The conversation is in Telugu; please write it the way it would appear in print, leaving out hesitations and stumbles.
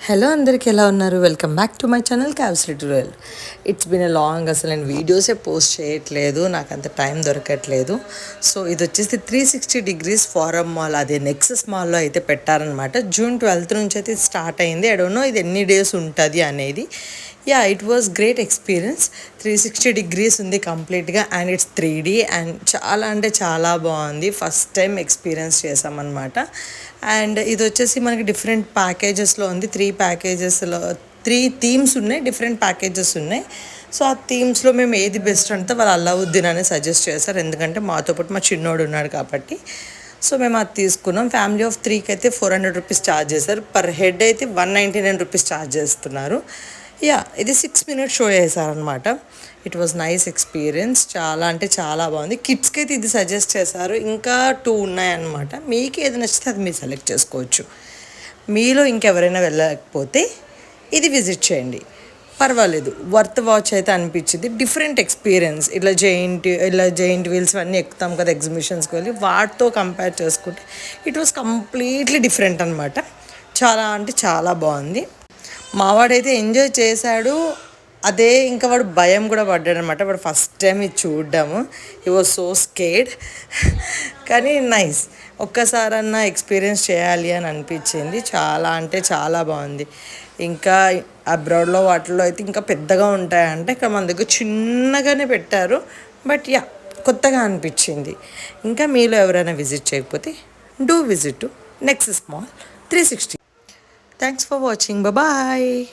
హలో అందరికీ ఎలా ఉన్నారు? Welcome back to my channel cabs tutorial. It's been a long. అసలు నేను వీడియోసే పోస్ట్ చేయట్లేదు, నాకు అంత టైం దొరకట్లేదు. సో ఇది వచ్చేసి 360 డిగ్రీస్ ఫారం మాల్, అదే నెక్సస్ మాల్లో అయితే పెట్టారనమాట. జూన్ 12th నుంచి అయితే స్టార్ట్ అయింది. ఐ డోంట్ నో ఇది ఎన్ని డేస్ ఉంటుంది అనేది. Yeah, it was great experience. 360 degrees ఉంది కంప్లీట్గా, అండ్ ఇట్స్ 3D అండ్ చాలా అంటే చాలా బాగుంది. ఫస్ట్ టైం ఎక్స్పీరియన్స్ చేసామన్నమాట. అండ్ ఇది వచ్చేసి మనకి డిఫరెంట్ ప్యాకేజెస్లో ఉంది. 3 ప్యాకేజెస్లో 3 థీమ్స్ ఉన్నాయి, డిఫరెంట్ ప్యాకేజెస్ ఉన్నాయి. సో ఆ థీమ్స్లో మేము ఏది బెస్ట్ అంటే వాళ్ళు అల్లావుద్దీన్ అని సజెస్ట్ చేశారు, ఎందుకంటే మాతో పాటు మా చిన్నోడు ఉన్నాడు కాబట్టి. సో మేము అది తీసుకున్నాం. ఫ్యామిలీ ఆఫ్ 3కి అయితే 400 రూపీస్ ఛార్జ్ చేశారు. పర్ హెడ్ అయితే 199 రూపీస్ ఛార్జ్ చేస్తున్నారు. యా, ఇది 6 minutes షో చేశారనమాట. It was nice experience. చాలా అంటే చాలా బాగుంది. కిడ్స్కి అయితే ఇది సజెస్ట్ చేశారు. ఇంకా 2 ఉన్నాయన్నమాట. మీకు ఏది నచ్చితే అది మీరు సెలెక్ట్ చేసుకోవచ్చు. మీలో ఇంకెవరైనా వెళ్ళకపోతే ఇది విజిట్ చేయండి, పర్వాలేదు. వర్త్ వాచ్ అయితే అనిపించింది. Different experience. ఇలా జెయింట్ వీల్స్ అన్నీ ఎక్కుతాం కదా ఎగ్జిబిషన్స్కి వెళ్ళి, వాటితో కంపేర్ చేసుకుంటే ఇట్ వాస్ కంప్లీట్లీ డిఫరెంట్ అనమాట. చాలా అంటే చాలా బాగుంది. మావాడైతే ఎంజాయ్ చేశాడు. అదే ఇంకా వాడు భయం కూడా పడ్డాడు అనమాట. వాడు ఫస్ట్ టైం ఇది చూడ్డాము. He was so scared. కానీ నైస్, ఒక్కసారన్నా ఎక్స్పీరియన్స్ చేయాలి అని అనిపించింది. చాలా అంటే చాలా బాగుంది. ఇంకా అబ్రాడ్లో వాటిల్లో అయితే ఇంకా పెద్దగా ఉంటాయంటే, ఇక్కడ మన దగ్గర చిన్నగానే పెట్టారు. బట్ యా, కొత్తగా అనిపించింది. ఇంకా మీలో ఎవరైనా విజిట్ చేయకపోతే do visit to Nexus mall 360. Thanks for watching. Bye bye.